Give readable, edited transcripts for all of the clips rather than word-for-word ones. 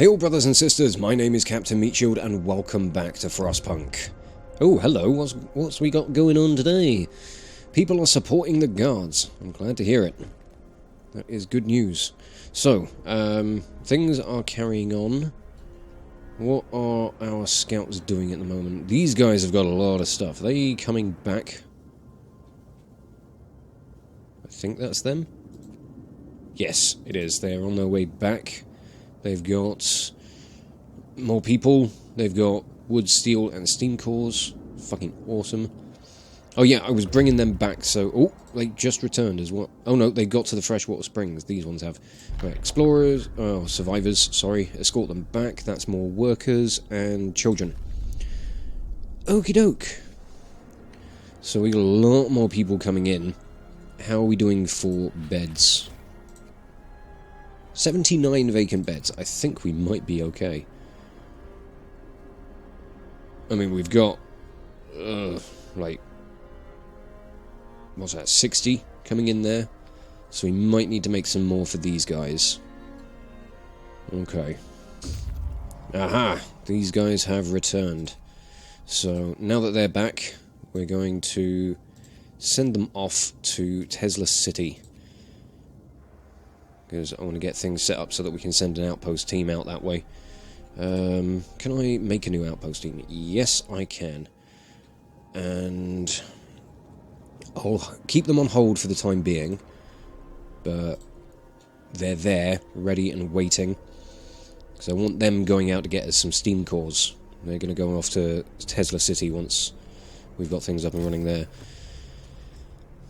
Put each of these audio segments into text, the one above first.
Hail brothers and sisters, my name is Captain Meatshield and welcome back to Frostpunk. Oh, hello, what's we got going on today? People are supporting the guards. I'm glad to hear it. That is good news. So, things are carrying on. What are our scouts doing at the moment? These guys have got a lot of stuff. Are they coming back? I think that's them. Yes, it is. They're on their way back. They've got more people. They've got wood, steel, and steam cores. Fucking awesome. Oh yeah, I was bringing them back, so... Oh, they just returned as well. Oh no, they got to the freshwater springs. These ones have. Right, explorers... Oh, survivors, sorry. Escort them back. That's more workers and children. Okie doke. So we got a lot more people coming in. How are we doing for beds? 79 vacant beds. I think we might be okay. I mean, we've got... like... what's that? 60 coming in there. So we might need to make some more for these guys. Okay. Aha! These guys have returned. So, now that they're back, we're going to send them off to Tesla City. Because I want to get things set up so that we can send an outpost team out that way. Can I make a new outpost team? Yes, I can. And I'll keep them on hold for the time being. But they're there, ready and waiting. Because I want them going out to get us some steam cores. They're going to go off to Tesla City once we've got things up and running there.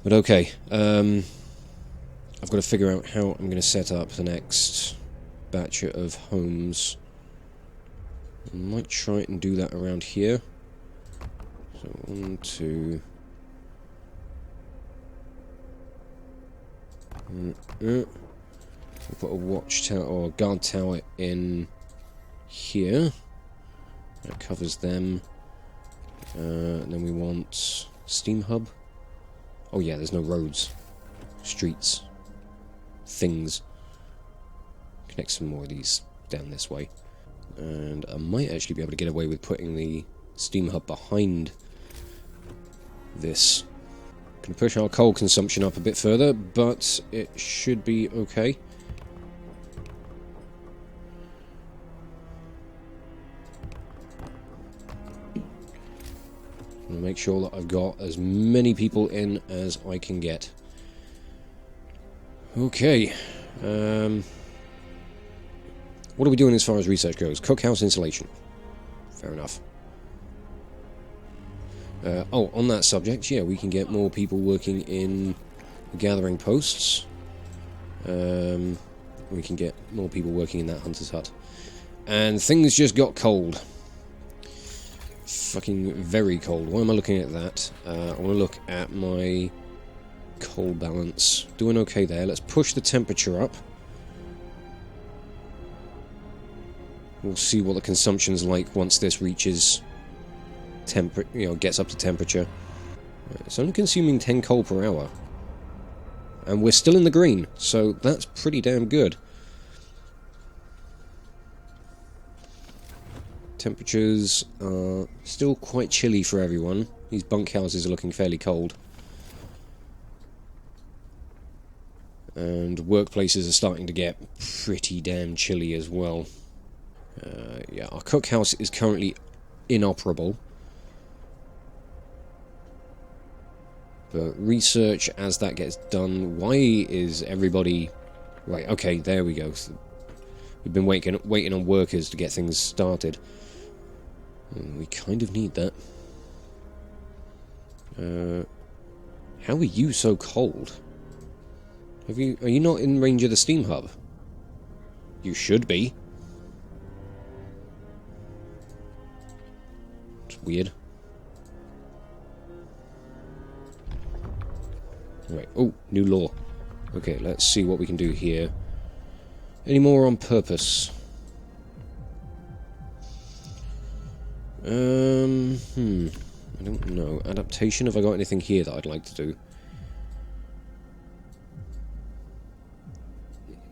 But okay, I've got to figure out how I'm going to set up the next batch of homes. I might try and do that around here. So 1, 2... We'll put a watchtower or a guard tower in here. That covers them. And then we want steam hub. Oh yeah, there's no roads. Streets. Things. Connect some more of these down this way. And I might actually be able to get away with putting the steam hub behind this. Can push our coal consumption up a bit further, but it should be okay. I'm gonna make sure that I've got as many people in as I can get. Okay. What are we doing as far as research goes? Cookhouse insulation. Fair enough. Oh, on that subject, yeah, we can get more people working in the gathering posts. We can get more people working in that hunter's hut. And things just got cold. Fucking very cold. Why am I looking at that? I want to look at my coal balance. Doing okay there. Let's push the temperature up. We'll see what the consumption's like once this reaches gets up to temperature. It's only consuming 10 coal per hour. And we're still in the green, so that's pretty damn good. Temperatures are still quite chilly for everyone. These bunkhouses are looking fairly cold. And workplaces are starting to get pretty damn chilly as well. Yeah, our cookhouse is currently inoperable. But research, as that gets done, why is everybody... Right, okay, there we go. We've been waiting on workers to get things started. And we kind of need that. How are you so cold? Are you not in range of the steam hub? You should be. It's weird. Right, oh, new law. Okay, let's see what we can do here. Any more on purpose? I don't know. Adaptation, have I got anything here that I'd like to do?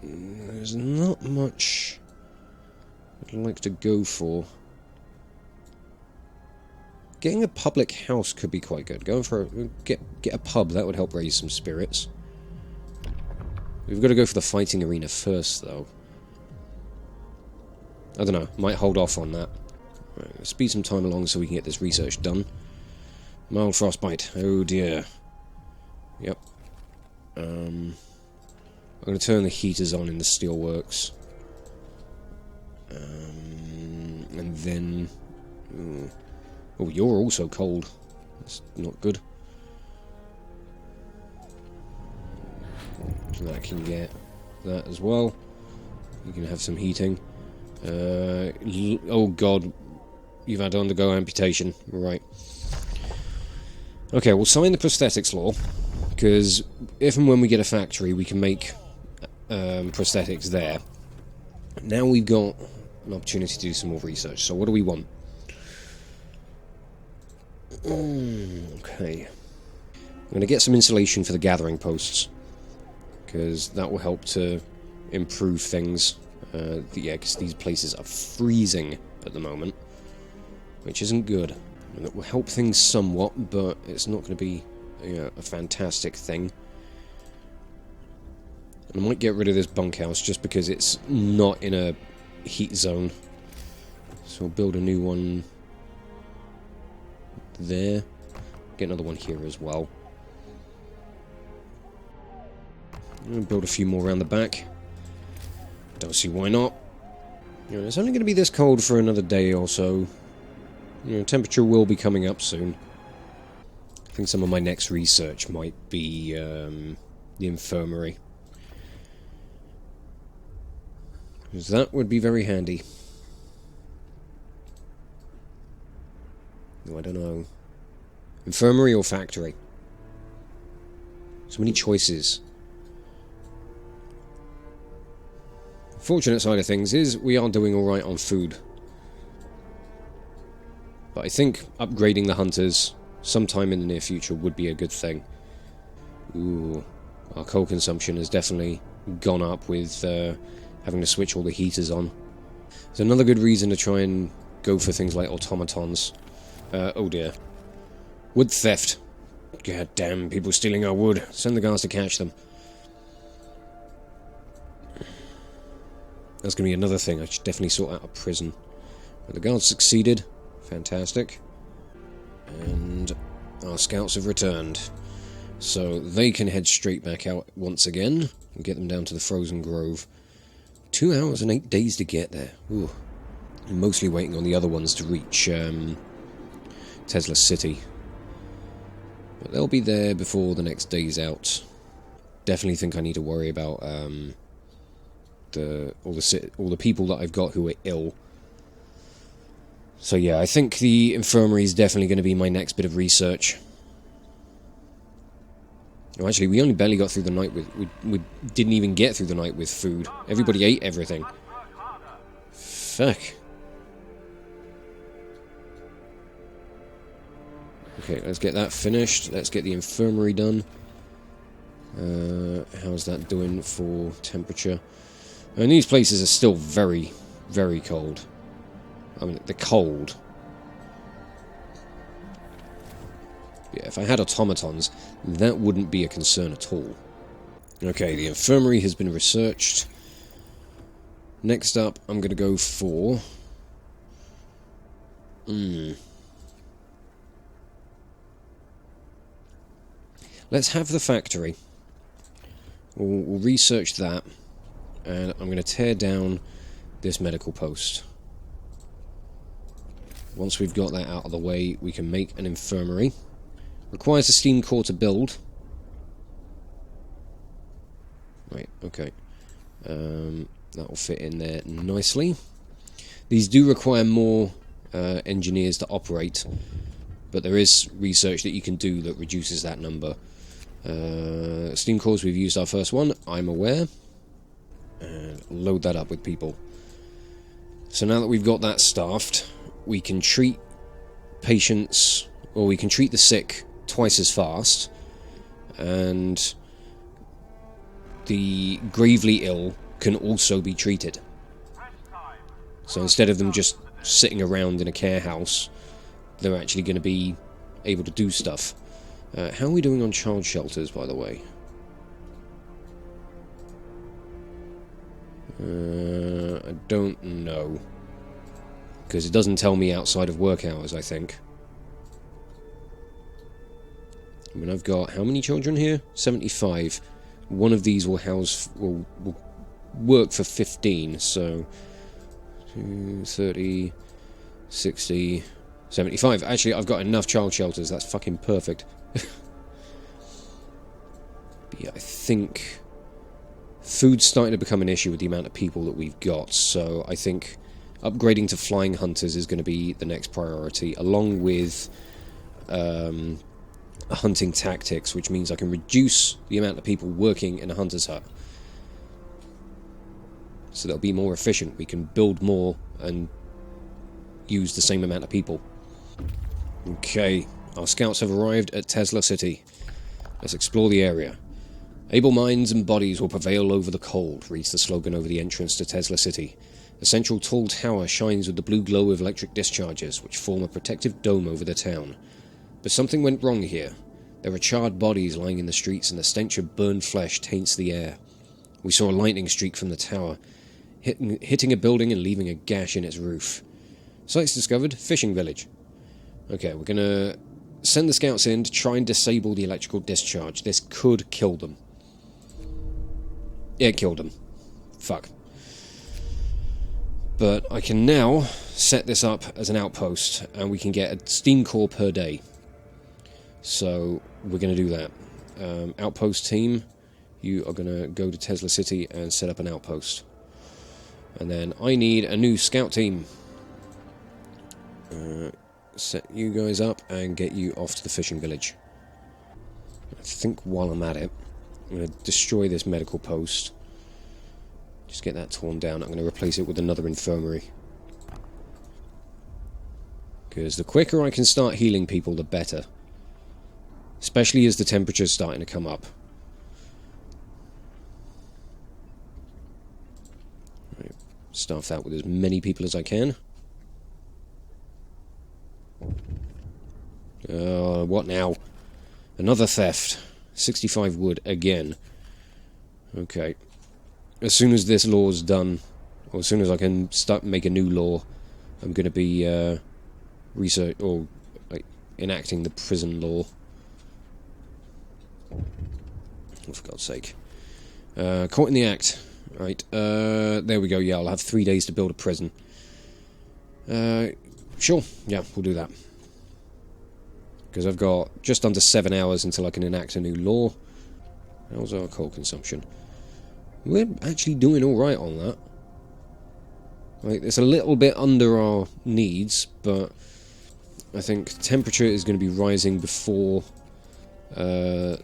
There's not much I'd like to go for... Getting a public house could be quite good. Going for get a pub, that would help raise some spirits. We've got to go for the fighting arena first, though. I don't know, might hold off on that. Right, speed some time along so we can get this research done. Mild frostbite, oh dear. Yep. I'm going to turn the heaters on in the steelworks. And then... Oh, you're also cold. That's not good. So that can get that as well. You can have some heating. Oh god. You've had to undergo amputation. Right. Okay, we'll sign the prosthetics law. Because if and when we get a factory, we can make prosthetics there. Now we've got an opportunity to do some more research. So what do we want? Okay. I'm going to get some insulation for the gathering posts, because that will help to improve things. Yeah, because these places are freezing at the moment, which isn't good. And it will help things somewhat, but it's not going to be a fantastic thing. And I might get rid of this bunkhouse just because it's not in a heat zone. So we'll build a new one there. Get another one here as well. And build a few more around the back. Don't see why not. It's only going to be this cold for another day or so. Temperature will be coming up soon. I think some of my next research might be the infirmary. Because that would be very handy. Oh, I don't know. Infirmary or factory? So many choices. Fortunate side of things is we are doing alright on food. But I think upgrading the hunters sometime in the near future would be a good thing. Ooh, our coal consumption has definitely gone up with having to switch all the heaters on. There's another good reason to try and go for things like automatons. Oh dear. Wood theft. God damn, people stealing our wood. Send the guards to catch them. That's going to be another thing. I should definitely sort out a prison. But the guards succeeded. Fantastic. And our scouts have returned. So they can head straight back out once again and get them down to the Frozen Grove. 2 hours and 8 days to get there. Ooh. I'm mostly waiting on the other ones to reach Tesla City. But they'll be there before the next day's out. Definitely think I need to worry about all the people that I've got who are ill. So yeah, I think the infirmary is definitely going to be my next bit of research. Oh, actually, we only barely got through the night with... We didn't even get through the night with food. Everybody ate everything. Fuck. Okay, let's get that finished. Let's get the infirmary done. How's that doing for temperature? And these places are still very, very cold. I mean, they're cold. Yeah, if I had automatons, that wouldn't be a concern at all. Okay, the infirmary has been researched. Next up, I'm going to go for... Let's have the factory. We'll research that. And I'm going to tear down this medical post. Once we've got that out of the way, we can make an infirmary. Requires a steam core to build. Right, okay. That will fit in there nicely. These do require more engineers to operate, but there is research that you can do that reduces that number. Steam cores, we've used our first one, I'm aware. And load that up with people. So now that we've got that staffed, we can treat patients, or we can treat the sick twice as fast, and the gravely ill can also be treated. So instead of them just sitting around in a care house, they're actually going to be able to do stuff. How are we doing on child shelters, by the way? I don't know. Because it doesn't tell me outside of work hours, I think. I mean, I've got how many children here? 75. One of these will house... will work for 15, so... 30... 60... 75. Actually, I've got enough child shelters. That's fucking perfect. But yeah, I think... food's starting to become an issue with the amount of people that we've got, so I think upgrading to flying hunters is going to be the next priority, along with hunting tactics, which means I can reduce the amount of people working in a hunter's hut. So that'll be more efficient. We can build more and use the same amount of people. Okay, our scouts have arrived at Tesla City. Let's explore the area. Able minds and bodies will prevail over the cold, reads the slogan over the entrance to Tesla City. A central tall tower shines with the blue glow of electric discharges, which form a protective dome over the town. But something went wrong here. There are charred bodies lying in the streets, and the stench of burned flesh taints the air. We saw a lightning streak from the tower, hitting a building and leaving a gash in its roof. Sites discovered, fishing village. Okay, we're gonna send the scouts in to try and disable the electrical discharge. This could kill them. It killed them. Fuck. But I can now set this up as an outpost, and we can get a steam core per day. So we're going to do that. Outpost team, you are going to go to Tesla City and set up an outpost. And then I need a new scout team. Set you guys up and get you off to the fishing village. I think while I'm at it, I'm going to destroy this medical post. Just get that torn down. I'm going to replace it with another infirmary. Because the quicker I can start healing people, the better. Especially as the temperature's starting to come up. Right, staff that with as many people as I can. What now? Another theft. 65 wood again. Okay. As soon as this law's done, or as soon as I can make a new law, I'm going to be enacting the prison law. Oh, for God's sake. Caught in the act. Right, there we go. Yeah, I'll have 3 days to build a prison. Sure, yeah, we'll do that. Because I've got just under 7 hours until I can enact a new law. How's our coal consumption? We're actually doing alright on that. Like, it's a little bit under our needs, but I think temperature is going to be rising before the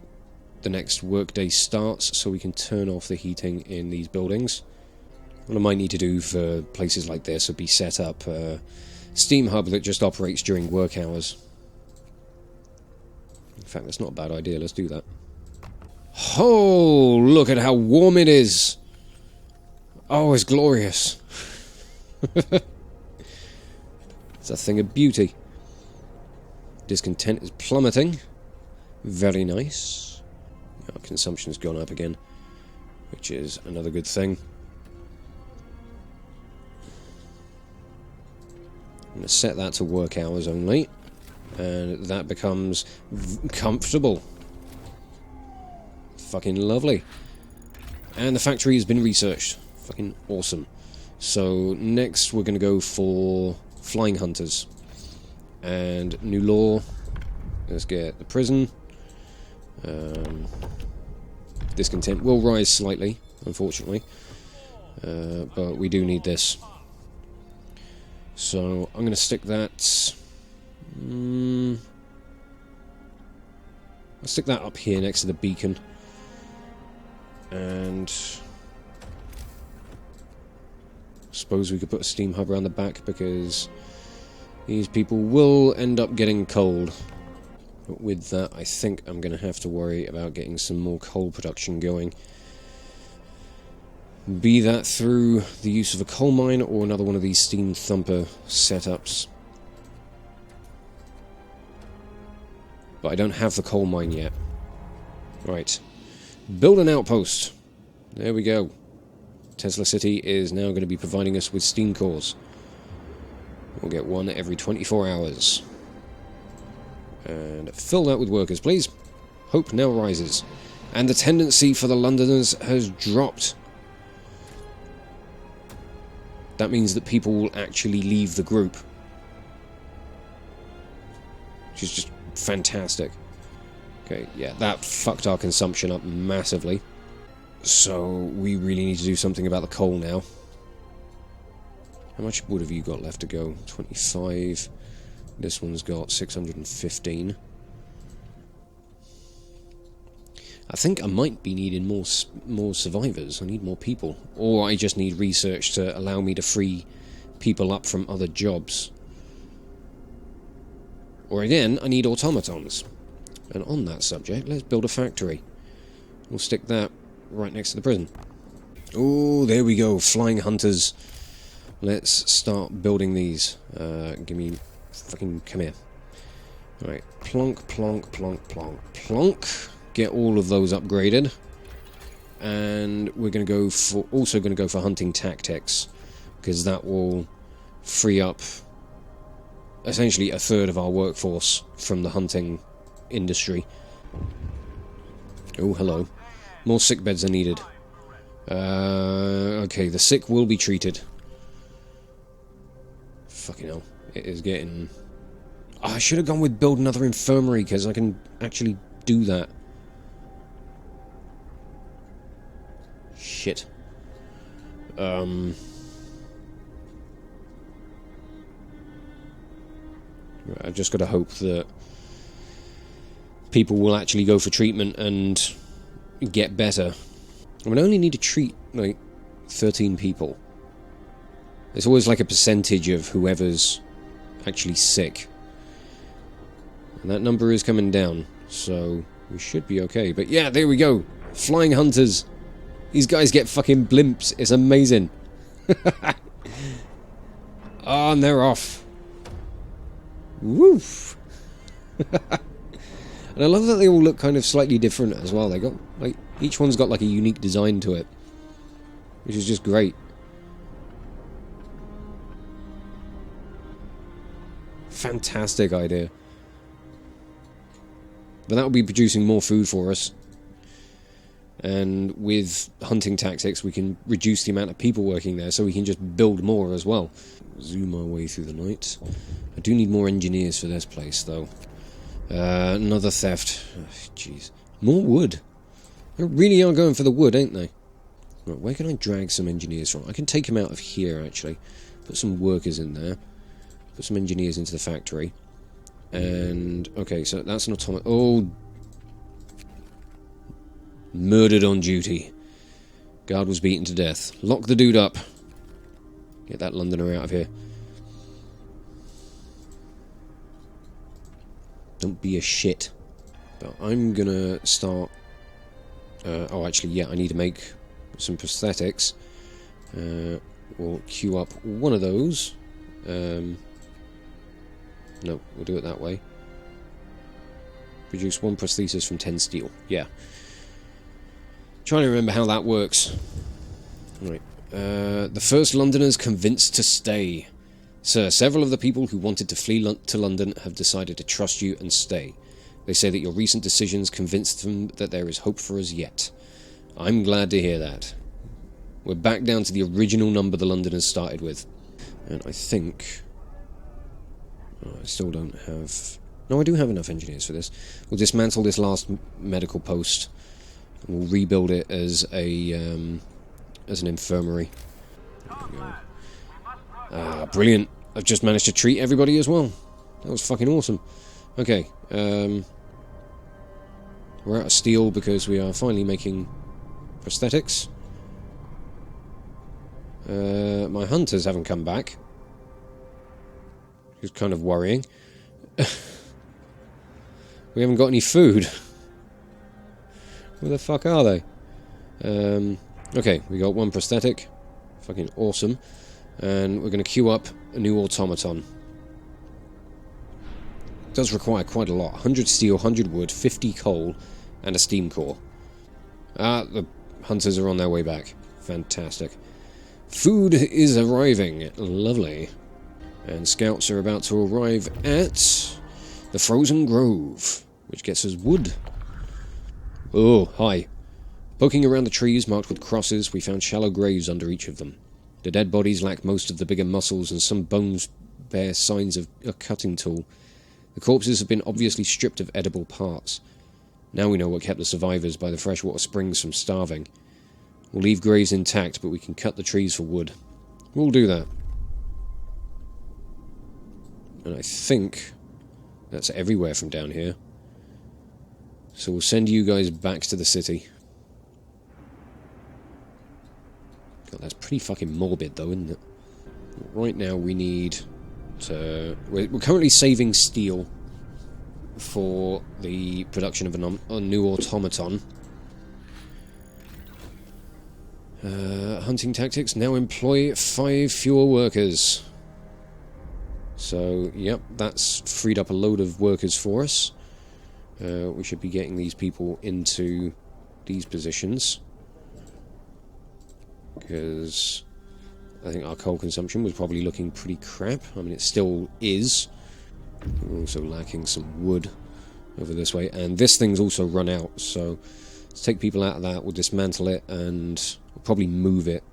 next workday starts, so we can turn off the heating in these buildings. What I might need to do for places like this would be set up a steam hub that just operates during work hours. In fact, that's not a bad idea. Let's do that. Oh, look at how warm it is. Oh, it's glorious. It's a thing of beauty. Discontent is plummeting. Very nice. Our consumption's gone up again, which is another good thing. I'm going to set that to work hours only, and that becomes comfortable. Fucking lovely. And the factory has been researched. Fucking awesome. So next we're going to go for flying hunters. And new law. Let's get the prison. Discontent will rise slightly, unfortunately. But we do need this. So I'm going to stick that... I'll stick that up here next to the beacon. And I suppose we could put a steam hub around the back, because these people will end up getting cold. But with that, I think I'm going to have to worry about getting some more coal production going. Be that through the use of a coal mine or another one of these steam thumper setups. But I don't have the coal mine yet. Right. Build an outpost. There we go. Tesla City is now going to be providing us with steam cores. We'll get one every 24 hours. And fill that with workers, please. Hope now rises. And the tendency for the Londoners has dropped. That means that people will actually leave the group. Which is just fantastic. Okay, yeah, that fucked our consumption up massively. So, we really need to do something about the coal now. How much wood have you got left to go? 25. This one's got 615. I think I might be needing more survivors. I need more people. Or I just need research to allow me to free people up from other jobs. Or again, I need automatons. And on that subject, let's build a factory. We'll stick that right next to the prison. Oh, there we go. Flying hunters. Let's start building these. Give me... fucking come here. Alright. Plonk, plonk, plonk, plonk, plonk. Get all of those upgraded. And we're going to go for... also going to go for hunting tactics. Because that will free up... essentially a third of our workforce from the hunting industry. Oh, hello. More sick beds are needed. Okay, the sick will be treated. Fucking hell. It is getting... oh, I should have gone with build another infirmary, because I can actually do that. Shit. I've just got to hope that people will actually go for treatment and get better. I mean, I only need to treat, like, 13 people. It's always like a percentage of whoever's actually sick. And that number is coming down, so we should be okay. But yeah, there we go. Flying hunters. These guys get fucking blimps. It's amazing. Oh, and they're off. Woof. And I love that they all look kind of slightly different as well. They got, like, each one's got like a unique design to it, which is just great. Fantastic idea. But that will be producing more food for us. And with hunting tactics, we can reduce the amount of people working there, so we can just build more as well. Zoom our way through the night. I do need more engineers for this place, though. Another theft. Jeez. More wood. They really are going for the wood, ain't they? Right, where can I drag some engineers from? I can take them out of here, actually. Put some workers in there. Put some engineers into the factory. And, okay, so that's an automaton. Oh! Murdered on duty. Guard was beaten to death. Lock the dude up. Get that Londoner out of here. Don't be a shit. But I'm gonna start... oh, actually, yeah, I need to make some prosthetics. We'll queue up one of those. No, we'll do it that way. Produce one prosthesis from 10 steel. Yeah. Trying to remember how that works. Right. The first Londoners convinced to stay. Sir, several of the people who wanted to flee to London have decided to trust you and stay. They say that your recent decisions convinced them that there is hope for us yet. I'm glad to hear that. We're back down to the original number the Londoners started with. And I think... oh, I still don't have... no, I do have enough engineers for this. We'll dismantle this last medical post. And we'll rebuild it as an infirmary. Ah, brilliant. I've just managed to treat everybody as well. That was fucking awesome. Okay, we're out of steel because we are finally making prosthetics. My hunters haven't come back. It's kind of worrying. We haven't got any food. Where the fuck are they? Okay, we got one prosthetic. Fucking awesome. And we're going to queue up a new automaton. It does require quite a lot. 100 steel, 100 wood, 50 coal, and a steam core. The hunters are on their way back. Fantastic. Food is arriving. Lovely. And scouts are about to arrive at the Frozen Grove, which gets us wood. Oh, hi. Poking around the trees marked with crosses, we found shallow graves under each of them. The dead bodies lack most of the bigger muscles, and some bones bear signs of a cutting tool. The corpses have been obviously stripped of edible parts. Now we know what kept the survivors by the freshwater springs from starving. We'll leave graves intact, but we can cut the trees for wood. We'll do that. And I think that's everywhere from down here. So we'll send you guys back to the city. God, that's pretty fucking morbid though, isn't it? Right now we need to... We're currently saving steel for the production of a new automaton. Hunting tactics now employ 5 fewer workers. So, yep, that's freed up a load of workers for us. We should be getting these people into these positions. Because I think our coal consumption was probably looking pretty crap. I mean, it still is. We're also lacking some wood over this way. And this thing's also run out, so let's take people out of that. We'll dismantle it and we'll probably move it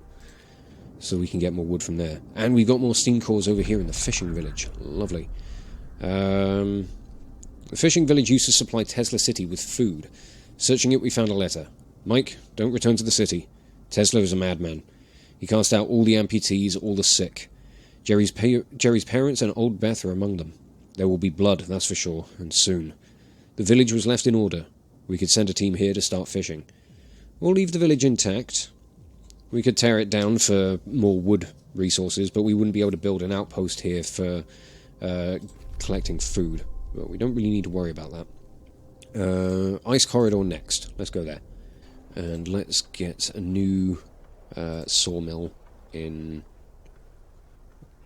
so we can get more wood from there. And we've got more steam cores over here in the fishing village. Lovely. The fishing village used to supply Tesla City with food. Searching it, we found a letter. Mike, don't return to the city. Tesla is a madman. He cast out all the amputees, all the sick. Jerry's parents and old Beth are among them. There will be blood, that's for sure, and soon. The village was left in order. We could send a team here to start fishing. We'll leave the village intact. We could tear it down for more wood resources, but we wouldn't be able to build an outpost here for collecting food. But we don't really need to worry about that. Ice corridor next. Let's go there. And let's get a new sawmill in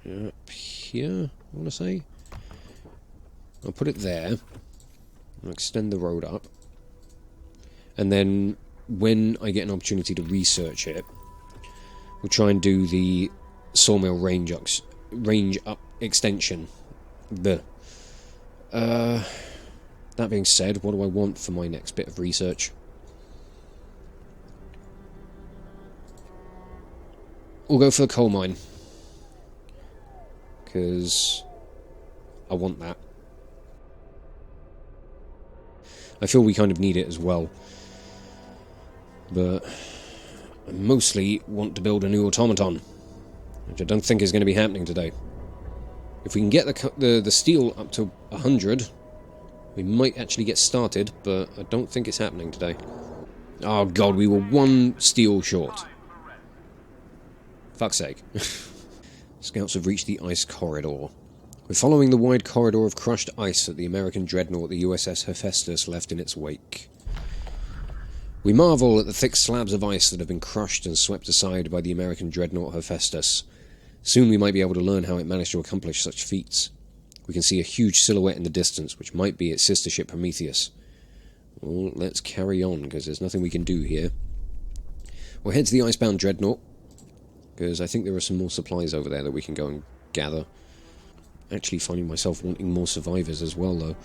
up here, I want to say. I'll put it there. I'll extend the road up. And then when I get an opportunity to research it, we'll try and do the sawmill range up extension. That being said, what do I want for my next bit of research? We'll go for the coal mine, because I want that. I feel we kind of need it as well. But I mostly want to build a new automaton, which I don't think is going to be happening today. If we can get the steel up to 100, we might actually get started, but I don't think it's happening today. Oh god, we were 1 steel short. Fuck's sake. Scouts have reached the ice corridor. We're following the wide corridor of crushed ice that the American dreadnought, the USS Hephaestus, left in its wake. We marvel at the thick slabs of ice that have been crushed and swept aside by the American dreadnought Hephaestus. Soon we might be able to learn how it managed to accomplish such feats. We can see a huge silhouette in the distance, which might be its sister ship Prometheus. Well, let's carry on, because there's nothing we can do here. We'll head to the icebound dreadnought, because I think there are some more supplies over there that we can go and gather. Actually finding myself wanting more survivors as well, though.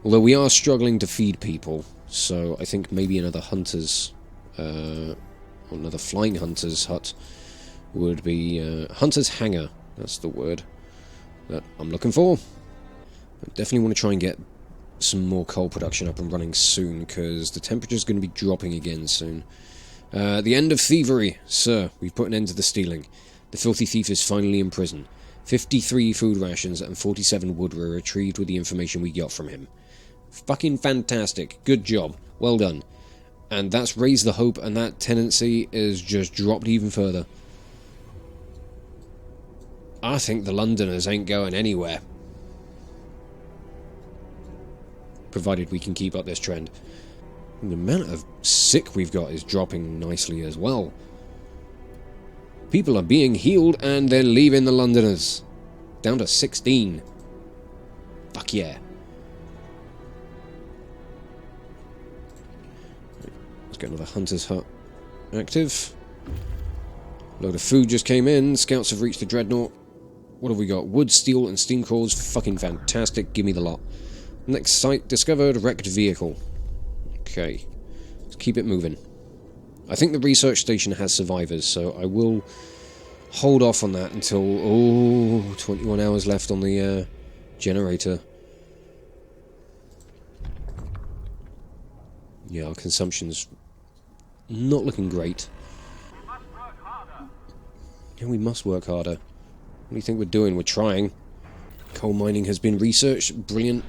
Although we are struggling to feed people, so I think maybe another hunter's... or another flying hunter's hut would be... hunter's hangar, that's the word that I'm looking for. I definitely want to try and get some more coal production up and running soon, because the temperature's going to be dropping again soon. The end of thievery, sir. We've put an end to the stealing. The filthy thief is finally in prison. 53 food rations and 47 wood were retrieved with the information we got from him. Fucking fantastic. Good job. Well done. And that's raised the hope, and that tenancy is just dropped even further. I think the Londoners ain't going anywhere. Provided we can keep up this trend. And the amount of sick we've got is dropping nicely as well. People are being healed and they're leaving the Londoners. Down to 16. Fuck yeah. Let's get another hunter's hut active. Load of food just came in. Scouts have reached the dreadnought. What have we got? Wood, steel, and steam cores. Fucking fantastic. Give me the lot. Next site discovered. Wrecked vehicle. Okay. Let's keep it moving. I think the research station has survivors, so I will hold off on that until... Oh, 21 hours left on the generator. Yeah, our consumption's not looking great. Yeah, we must work harder. What do you think we're doing? We're trying. Coal mining has been researched. Brilliant.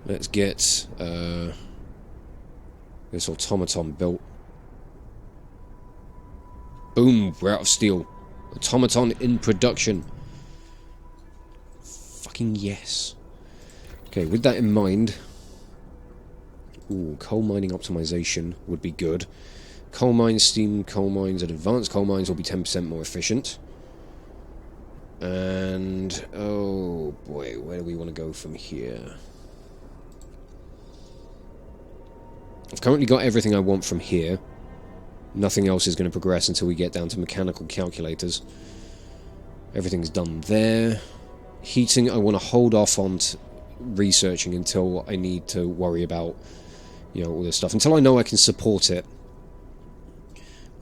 Let's get this automaton built. Boom, we're out of steel. Automaton in production. Fucking yes. Okay, with that in mind... Ooh, coal mining optimization would be good. Coal mines, steam coal mines, and advanced coal mines will be 10% more efficient. And... oh boy, where do we want to go from here? I've currently got everything I want from here. Nothing else is going to progress until we get down to mechanical calculators. Everything's done there. Heating, I want to hold off on researching until I need to worry about, you know, all this stuff. Until I know I can support it.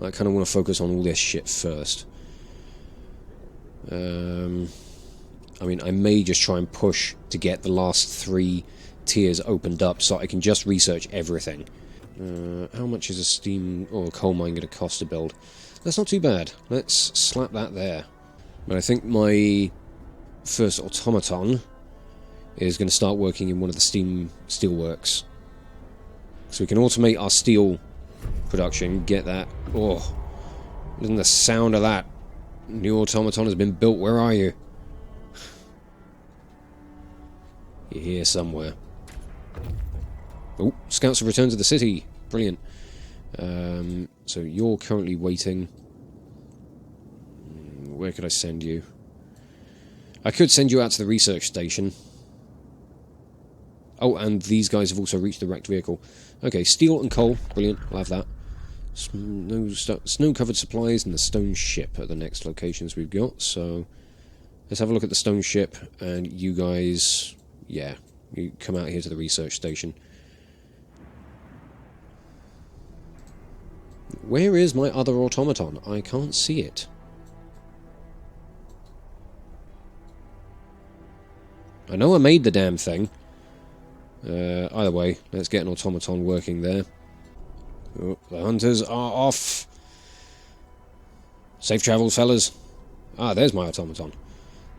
I kind of want to focus on all this shit first. I mean, I may just try and push to get the last 3 tiers opened up so I can just research everything. How much is a steam or a coal mine going to cost to build? That's not too bad. Let's slap that there. But I think my first automaton is going to start working in one of the steelworks. So we can automate our steel production, get that. Oh, listen to the sound of that. New automaton has been built. Where are you? You're here somewhere. Oh, scouts have returned to the city. Brilliant. So you're currently waiting. Where could I send you? I could send you out to the research station. Oh, and these guys have also reached the wrecked vehicle. Okay, steel and coal. Brilliant. I'll have that. Snow-covered supplies and the stone ship are the next locations we've got. So let's have a look at the stone ship. And you guys, yeah, you come out here to the research station. Where is my other automaton? I can't see it. I know I made the damn thing. Either way, let's get an automaton working there. Oh, the hunters are off. Safe travels, fellas. Ah, there's my automaton.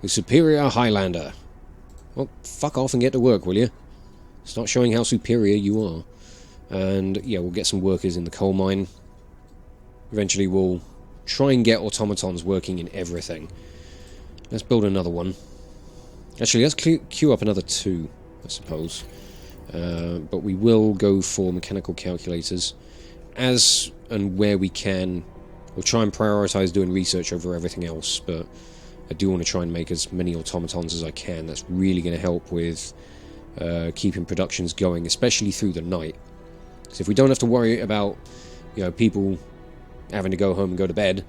The superior Highlander. Well, fuck off and get to work, will you? Start showing how superior you are. And, yeah, we'll get some workers in the coal mine. Eventually we'll try and get automatons working in everything. Let's build another one. Actually, let's queue up another 2, I suppose. But we will go for mechanical calculators. As and where we can, we'll try and prioritise doing research over everything else, but I do want to try and make as many automatons as I can. That's really going to help with keeping productions going, especially through the night. So if we don't have to worry about, you know, people having to go home and go to bed,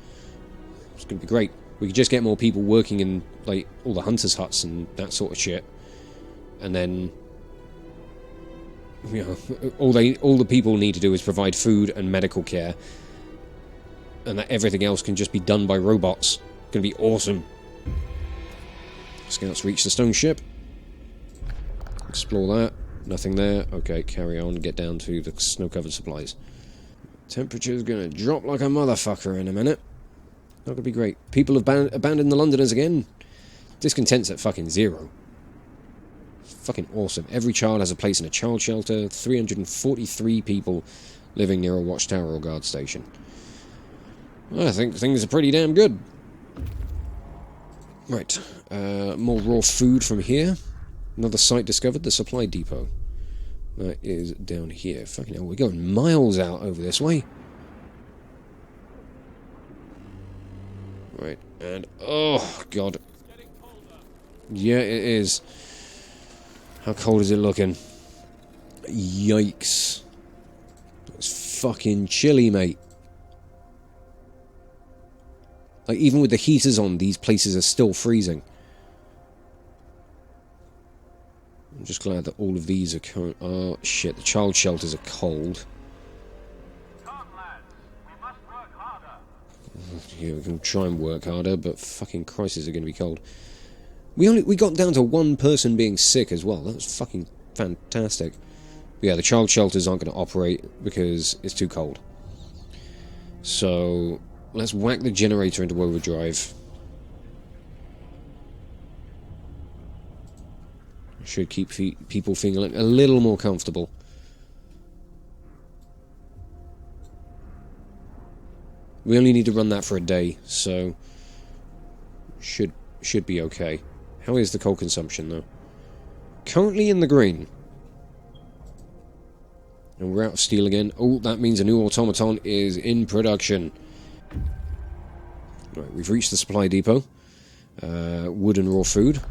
it's going to be great. We could just get more people working in, like, all the hunters' huts and that sort of shit, and then, you know, all the people need to do is provide food and medical care, and that everything else can just be done by robots. It's going to be awesome. Scouts reach the stone ship. Explore that. Nothing there. Okay, carry on. Get down to the snow-covered supplies. Temperature's going to drop like a motherfucker in a minute. Not going to be great. People have abandoned the Londoners again. Discontent's at fucking 0. Fucking awesome. Every child has a place in a child shelter. 343 people living near a watchtower or guard station. Well, I think things are pretty damn good. Right. More raw food from here. Another site discovered, the supply depot. That is down here. Fucking hell, we're going miles out over this way. Right, and... oh, God. Yeah, it is. How cold is it looking? Yikes. It's fucking chilly, mate. Like, even with the heaters on, these places are still freezing. I'm just glad that all of these are current. Oh, shit, the child shelters are cold. Come, lads. We must work harder. Yeah, we can try and work harder, but fucking crises are going to be cold. We got down to one person being sick as well. That was fucking fantastic. But yeah, the child shelters aren't going to operate because it's too cold. So, let's whack the generator into overdrive. Should keep people feeling a little more comfortable. We only need to run that for a day, so should be okay. How is the coal consumption, though? Currently in the green. And we're out of steel again. Oh, that means a new automaton is in production. Right, we've reached the supply depot. Wood and raw food.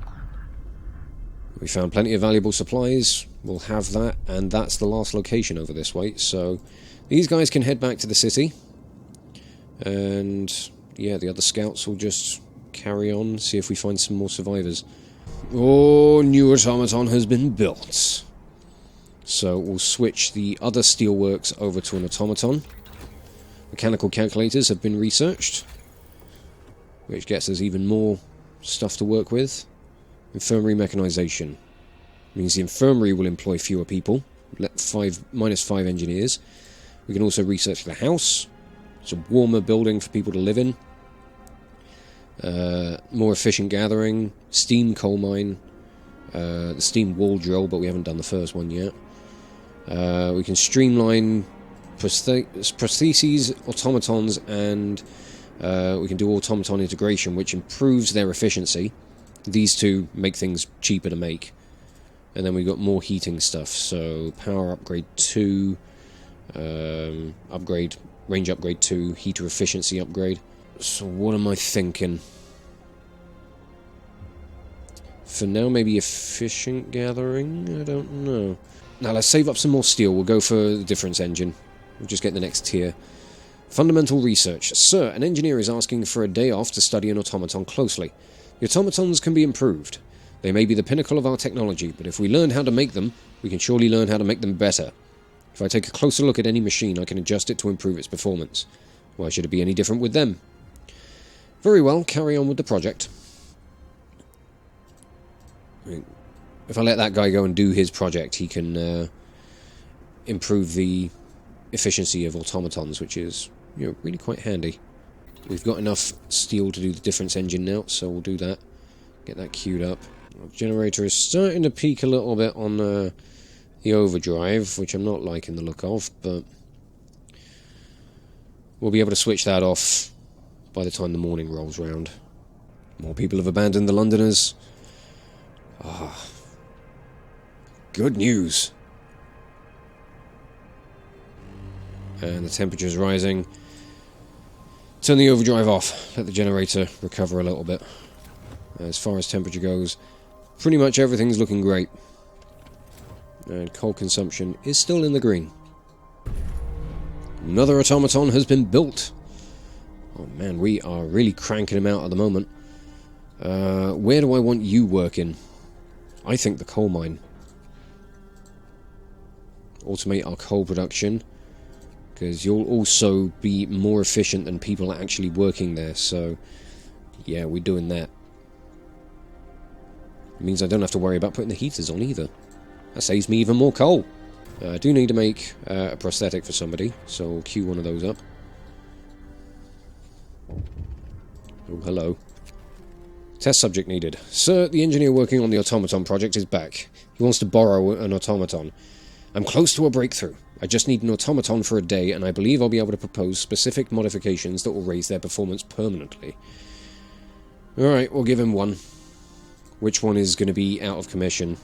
We found plenty of valuable supplies. We'll have that, and that's the last location over this way. So these guys can head back to the city. And yeah, the other scouts will just carry on, see if we find some more survivors. Oh, new automaton has been built. So we'll switch the other steelworks over to an automaton. Mechanical calculators have been researched, which gets us even more stuff to work with. Infirmary mechanization means the infirmary will employ fewer people, minus 5 engineers. We can also research the house. It's a warmer building for people to live in. More efficient gathering, steam coal mine, the steam wall drill, but we haven't done the first one yet. We can streamline prostheses, automatons, and we can do automaton integration, which improves their efficiency. These two make things cheaper to make. And then we've got more heating stuff, so power upgrade 2, range upgrade 2, heater efficiency upgrade. So what am I thinking? For now, maybe efficient gathering? I don't know. Now let's save up some more steel. We'll go for the difference engine. We'll just get the next tier. Fundamental research. Sir, an engineer is asking for a day off to study an automaton closely. The automatons can be improved. They may be the pinnacle of our technology, but if we learn how to make them, we can surely learn how to make them better. If I take a closer look at any machine, I can adjust it to improve its performance. Why should it be any different with them? Very well, carry on with the project. If I let that guy go and do his project, he can improve the efficiency of automatons, which is, you know, really quite handy. We've got enough steel to do the difference engine now, so we'll do that. Get that queued up. Our generator is starting to peak a little bit on the overdrive, which I'm not liking the look of, but we'll be able to switch that off by the time the morning rolls round. More people have abandoned the Londoners. Ah, good news. And the temperature's rising. Turn the overdrive off. Let the generator recover a little bit. As far as temperature goes, pretty much everything's looking great. And coal consumption is still in the green. Another automaton has been built. Oh man, we are really cranking them out at the moment. Where do I want you working? I think the coal mine. Automate our coal production, because you'll also be more efficient than people actually working there, so yeah, we're doing that. It means I don't have to worry about putting the heaters on either. That saves me even more coal. I do need to make a prosthetic for somebody, so we'll queue one of those up. Oh, hello. Test subject needed. Sir, the engineer working on the automaton project is back. He wants to borrow an automaton. I'm close to a breakthrough. I just need an automaton for a day, and I believe I'll be able to propose specific modifications that will raise their performance permanently. Alright, we'll give him one. Which one is going to be out of commission?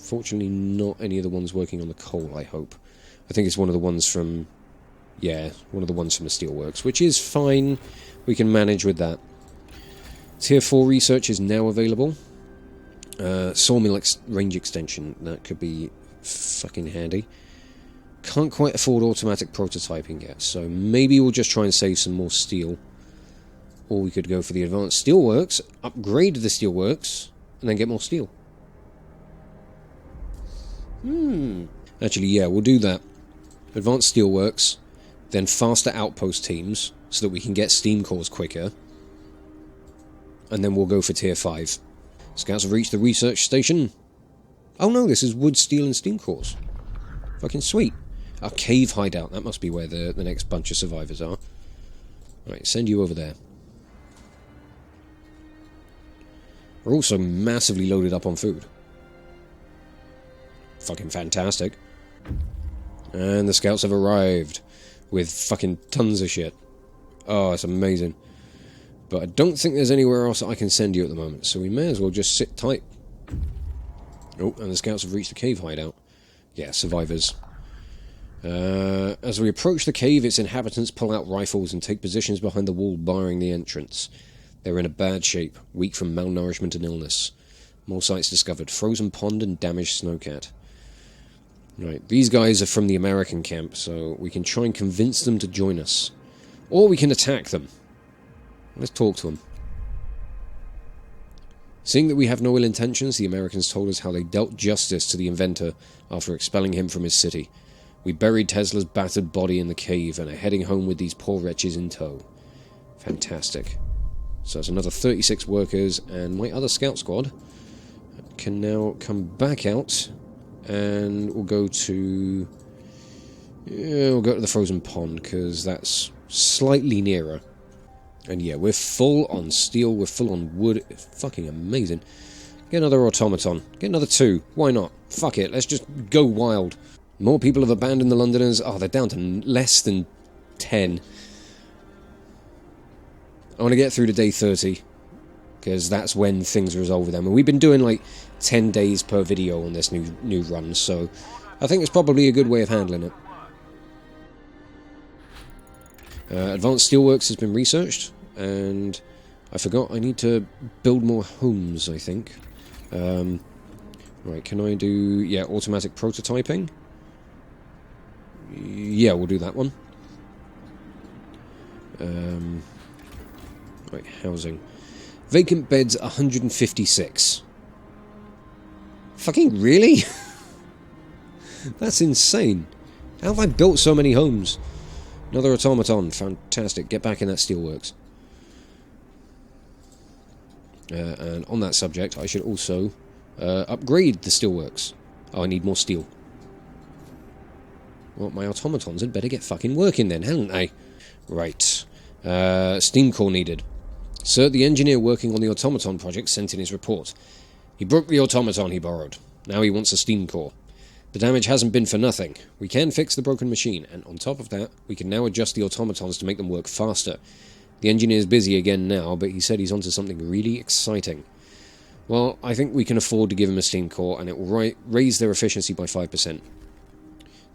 Fortunately, not any of the ones working on the coal, I hope. I think it's one of the ones from... Yeah, one of the ones from the steelworks, which is fine. We can manage with that. Tier 4 research is now available. Sawmill range extension, that could be fucking handy. Can't quite afford automatic prototyping yet, so maybe we'll just try and save some more steel. Or we could go for the advanced steelworks, upgrade the steelworks, and then get more steel. Actually, yeah, we'll do that. Advanced steelworks, then faster outpost teams, so that we can get steam cores quicker. And then we'll go for tier 5. Scouts have reached the research station. Oh no, this is wood, steel, and steam cores. Fucking sweet. Our cave hideout, that must be where the next bunch of survivors are. Right, send you over there. We're also massively loaded up on food. Fucking fantastic. And the scouts have arrived with fucking tons of shit. Oh, it's amazing. But I don't think there's anywhere else I can send you at the moment, so we may as well just sit tight. Oh, and the scouts have reached the cave hideout. Yeah, survivors. As we approach the cave, its inhabitants pull out rifles and take positions behind the wall barring the entrance. They're in a bad shape, weak from malnourishment and illness. More sites discovered: frozen pond and damaged snowcat. Right, these guys are from the American camp, so we can try and convince them to join us. Or we can attack them. Let's talk to them. Seeing that we have no ill intentions, the Americans told us how they dealt justice to the inventor after expelling him from his city. We buried Tesla's battered body in the cave and are heading home with these poor wretches in tow. Fantastic. So that's another 36 workers, and my other scout squad can now come back out, and we'll go to... Yeah, we'll go to the frozen pond, because that's slightly nearer. And yeah, we're full on steel, we're full on wood. It's fucking amazing. Get another automaton. Get another 2. Why not? Fuck it, let's just go wild. More people have abandoned the Londoners. Oh, they're down to less than 10. I want to get through to day 30, because that's when things resolve with them. And we've been doing like 10 days per video on this new run, so I think it's probably a good way of handling it. Advanced Steelworks has been researched, and I forgot I need to build more homes, I think. Right, can I do... Yeah, automatic prototyping? Yeah, we'll do that one. Right, housing. Vacant beds 156. Fucking really? That's insane. How have I built so many homes? Another automaton. Fantastic. Get back in that steelworks. And on that subject, I should also upgrade the steelworks. Oh, I need more steel. Well, my automatons had better get fucking working then, hadn't they? Right. Steam core needed. Sir, the engineer working on the automaton project sent in his report. He broke the automaton he borrowed. Now he wants a steam core. The damage hasn't been for nothing. We can fix the broken machine, and on top of that, we can now adjust the automatons to make them work faster. The engineer's busy again now, but he said he's onto something really exciting. Well, I think we can afford to give him a steam core, and it will raise their efficiency by 5%.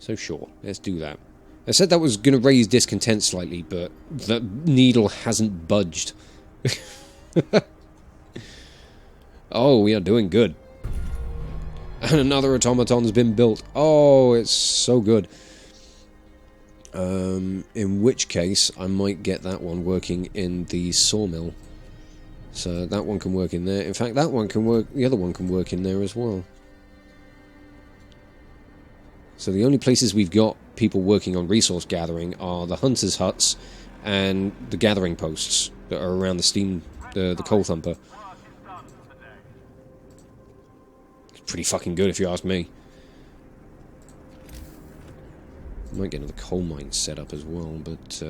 So sure, let's do that. I said that was going to raise discontent slightly, but the needle hasn't budged. Oh, we are doing good. And another automaton's been built. Oh, it's so good. In which case, I might get that one working in the sawmill. So that one can work in there. In fact, that one can work... The other one can work in there as well. So the only places we've got people working on resource gathering are the hunters' huts and the gathering posts that are around the coal thumper. It's pretty fucking good if you ask me. Might get another coal mine set up as well, but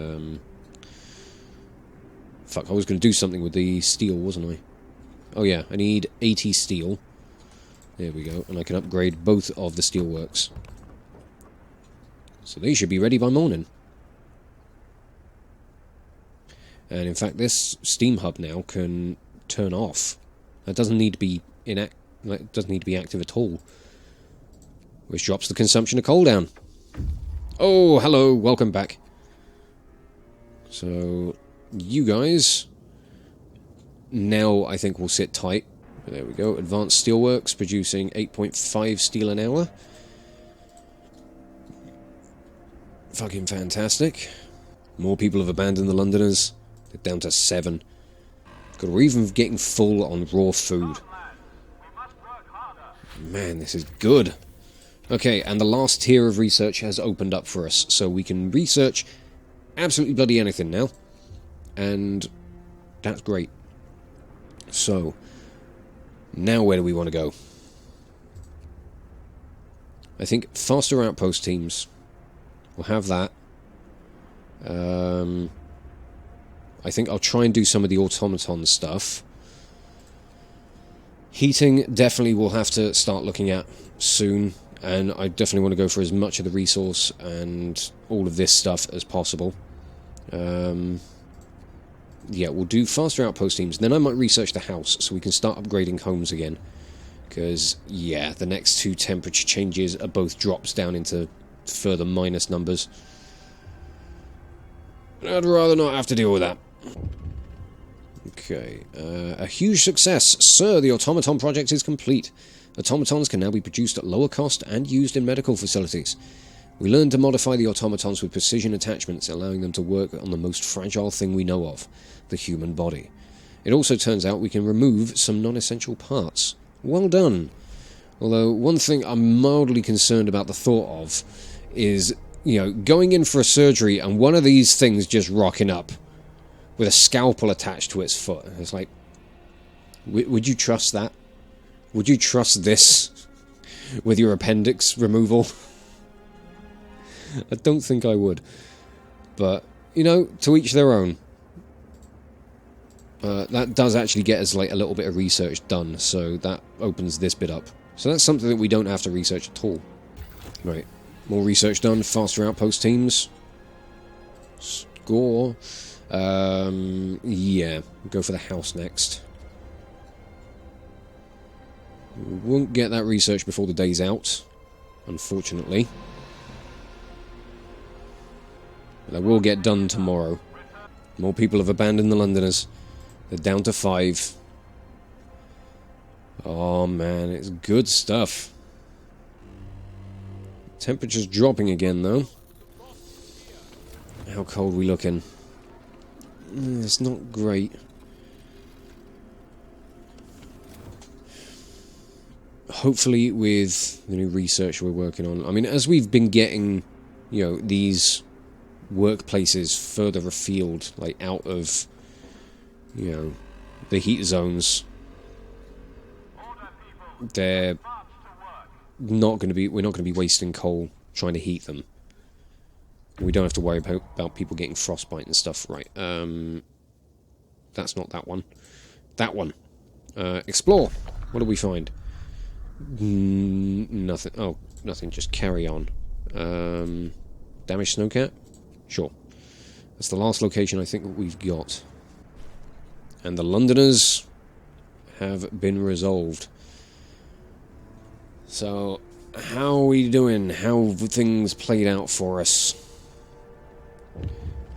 fuck, I was going to do something with the steel, wasn't I? Oh yeah, I need 80 steel. There we go, and I can upgrade both of the steelworks. So they should be ready by morning. And in fact, this steam hub now can turn off. That doesn't need to be it doesn't need to be active at all. which drops the consumption of coal down. Oh, hello, welcome back. So, you guys now I think will sit tight. There we go. Advanced Steelworks producing 8.5 steel an hour. Fucking fantastic. More people have abandoned the Londoners. They're down to 7. God, we're even getting full on raw food. Man, this is good. Okay, and the last tier of research has opened up for us, so we can research absolutely bloody anything now. And that's great. So, now where do we want to go? I think faster outpost teams. We'll have that. I think I'll try and do some of the automaton stuff. Heating, definitely we'll have to start looking at soon. And I definitely want to go for as much of the resource and all of this stuff as possible. Yeah, we'll do faster outpost teams. Then I might research the house so we can start upgrading homes again. Because, yeah, the next 2 temperature changes are both drops down into further minus numbers. I'd rather not have to deal with that. Okay, a huge success. Sir, the automaton project is complete. Automatons can now be produced at lower cost and used in medical facilities. We learned to modify the automatons with precision attachments, allowing them to work on the most fragile thing we know of, the human body. It also turns out we can remove some non-essential parts. Well done. Although, one thing I'm mildly concerned about the thought of is, you know, going in for a surgery and one of these things just rocking up with a scalpel attached to its foot. It's like, would you trust that? Would you trust this with your appendix removal? I don't think I would. But, you know, to each their own. That does actually get us like a little bit of research done, so that opens this bit up. So that's something that we don't have to research at all. Right, more research done, faster outpost teams. Score. Yeah, we'll go for the house next. We won't get that research before the day's out, unfortunately. But that will get done tomorrow. More people have abandoned the Londoners. They're down to 5. Oh man, it's good stuff. Temperature's dropping again though. How cold are we looking? It's not great. Hopefully with the new research we're working on, I mean, as we've been getting, you know, these workplaces further afield, like out of, you know, the heat zones, they're not going to be, we're not going to be wasting coal trying to heat them. We don't have to worry about people getting frostbite and stuff. Right, that's not that one. That one. Explore. What do we find? Nothing. Oh, nothing. Just carry on. Damaged snowcat? Sure. That's the last location I think that we've got. And the Londoners have been resolved. So, how are we doing? How have things played out for us?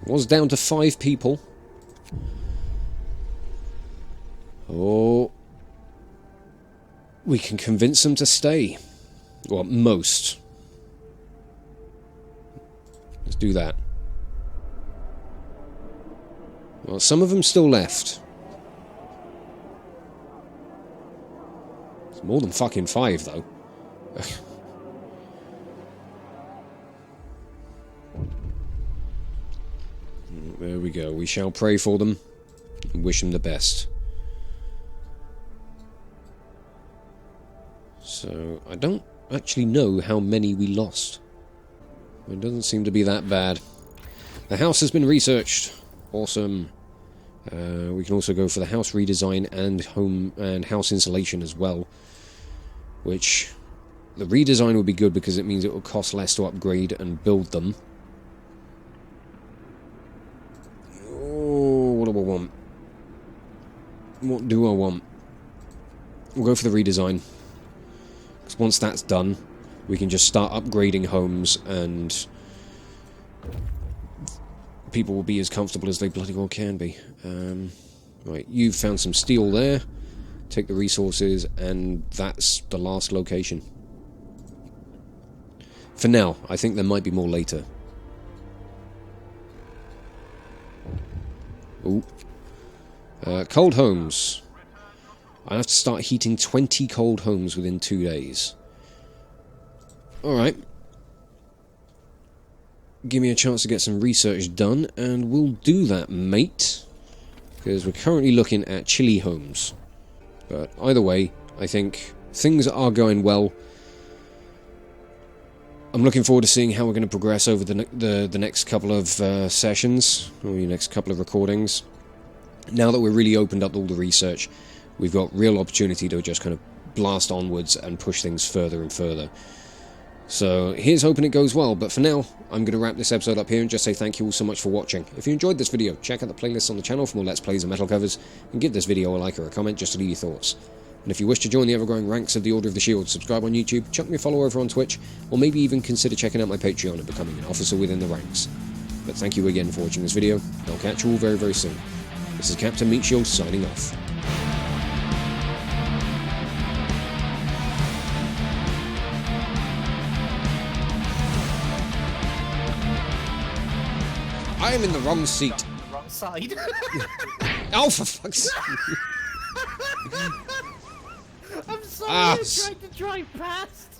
Was down to 5 people. Oh. We can convince them to stay. Well, most. Let's do that. Well, some of them still left. It's more than fucking 5, though. There we go. We shall pray for them and wish them the best. So, I don't actually know how many we lost. It doesn't seem to be that bad. The house has been researched. Awesome. We can also go for the house redesign and home and house insulation as well. Which, the redesign will be good because it means it will cost less to upgrade and build them. Oh, what do I want? What do I want? We'll go for the redesign. Because once that's done, we can just start upgrading homes, and people will be as comfortable as they bloody well can be. Right, you've found some steel there. Take the resources, and that's the last location. For now, I think there might be more later. Ooh. Cold homes. I have to start heating 20 cold homes within 2 days. Alright. Give me a chance to get some research done, and we'll do that, mate. Because we're currently looking at chilly homes. But either way, I think things are going well. I'm looking forward to seeing how we're going to progress over the next couple of sessions, or the next couple of recordings. Now that we're really opened up all the research, we've got real opportunity to just kind of blast onwards and push things further and further. So here's hoping it goes well, but for now, I'm going to wrap this episode up here and just say thank you all so much for watching. If you enjoyed this video, check out the playlists on the channel for more Let's Plays and metal covers, and give this video a like or a comment just to leave your thoughts. And if you wish to join the ever-growing ranks of the Order of the Shield, subscribe on YouTube, chuck me a follow over on Twitch, or maybe even consider checking out my Patreon and becoming an officer within the ranks. But thank you again for watching this video, and I'll catch you all very, very soon. This is Captain Meatshield signing off. I am in the wrong seat. Wrong side. Oh, for fuck's sake. I'm sorry, I tried to drive past.